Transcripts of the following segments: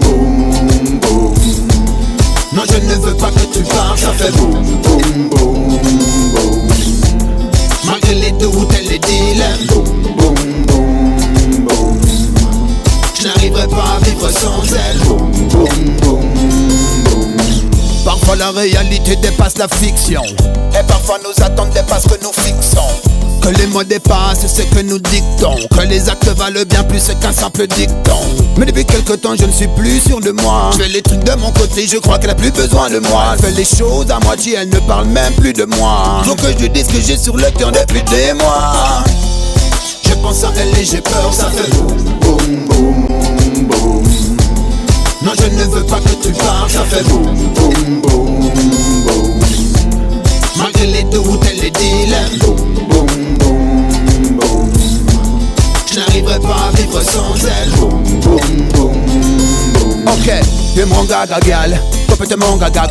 boum boum. Non je ne veux pas que tu parles, ça fait boum boum boum boum. Malgré les doutes et les dilemmes, boum boum boum boum. Je n'arriverai pas à vivre sans elle, boum boum boum boum. Parfois la réalité dépasse la fiction, et parfois nos attentes dépassent ce que nous fixons. Que les mots dépassent ce que nous dictons, que les actes valent bien plus qu'un simple dicton. Mais depuis quelque temps je ne suis plus sûr de moi. Je fais les trucs de mon côté, je crois qu'elle a plus besoin de moi. Elle fait les choses à moitié, elle ne parle même plus de moi. Faut que je lui dise que j'ai sur le cœur depuis des mois. Je pense à elle et j'ai peur, ça fait boum boum boum boum. Non je ne veux pas que tu parles, ça fait boum boum boum boum. Malgré les doutes et les dilemmes, boum boum boum boum. Je n'arriverai pas à vivre sans elle, boum boum boum boum. Ok, tu me rends gaga gal,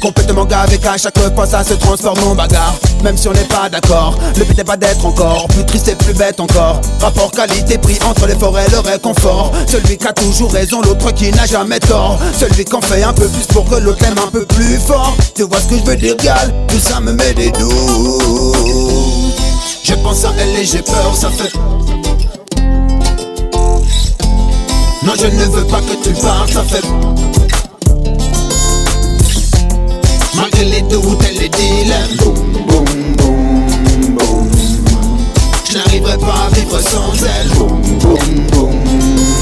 complètement gaga avec à chaque fois ça se transforme en bagarre. Même si on n'est pas d'accord, le but n'est pas d'être encore plus triste et plus bête encore. Rapport qualité-prix entre l'effort et le réconfort. Celui qui a toujours raison, l'autre qui n'a jamais tort. Celui qu'on fait un peu plus pour que l'autre l'aime un peu plus fort. Tu vois ce que je veux dire gal, tout ça me met des doutes. Je pense à elle et j'ai peur, ça fait. Non je ne veux pas que tu parles, ça fait. Malgré les doutes et les dilemmes, boum boum boum boum. Je n'arriverai pas à vivre sans elle, boum boum boum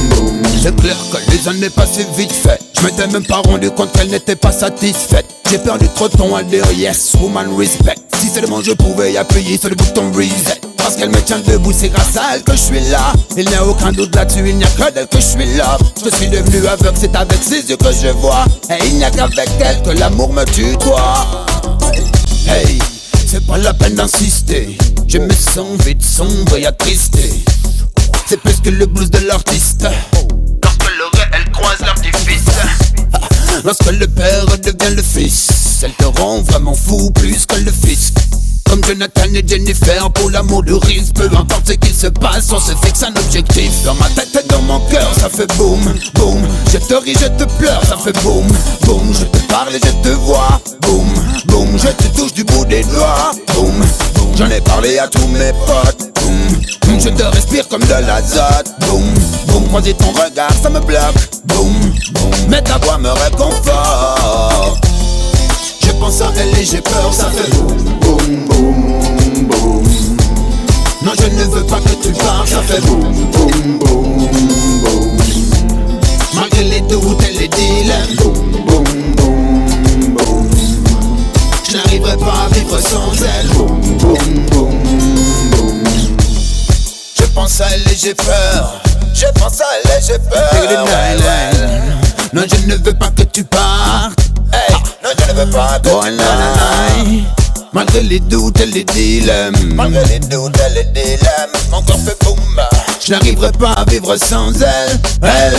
boum. C'est clair que les années passées vite fait. Je m'étais même pas rendu compte qu'elle n'était pas satisfaite. J'ai perdu trop de temps à dire yes, woman respect. Si seulement je pouvais appuyer sur le bouton reset. Parce qu'elle me tient debout, c'est grâce à elle que je suis là. Il n'y a aucun doute là-dessus, il n'y a que d'elle que je suis là. Je suis devenu aveugle, c'est avec ses yeux que je vois. Et il n'y a qu'avec elle que l'amour me tutoie. Hey, c'est pas la peine d'insister. Je me sens vite sombre et attristé. C'est plus que le blues de l'artiste. Lorsque le réel croise l'artifice. Lorsque le père devient le fils, elle te rend vraiment fou plus que le fisc. Comme Jonathan et Jennifer, pour l'amour du risque. Peu importe ce qu'il se passe, on se fixe un objectif. Dans ma tête et dans mon cœur, ça fait boum, boum. Je te ris, je te pleure, ça fait boum, boum. Je te parle et je te vois, boum, boum. Je te touche du bout des doigts, boum, boum. J'en ai parlé à tous mes potes, boum, boum. Je te respire comme de l'azote, boum, boum. Croiser ton regard, ça me bloque, boum, boum. Mais ta voix me réconforte. Je pense à elle et j'ai peur, ça fait boum, boum, boum, boum. Non je ne veux pas que tu parles, ça fait boum, boum, boum, boum. Malgré les doutes et les dilemmes, boum, boum, boum, boum. Je n'arriverai pas à vivre sans elle, boum, boum, boum, boum. Je pense à elle et j'ai peur. Je pense à elle et j'ai peur. Non je ne veux pas que tu partes. Hey, non je ne veux pas que tu partes. Malgré les doutes et les dilemmes, malgré les doutes et les dilemmes, mon corps fait boum. Je n'arriverai pas à vivre sans elle. Elle,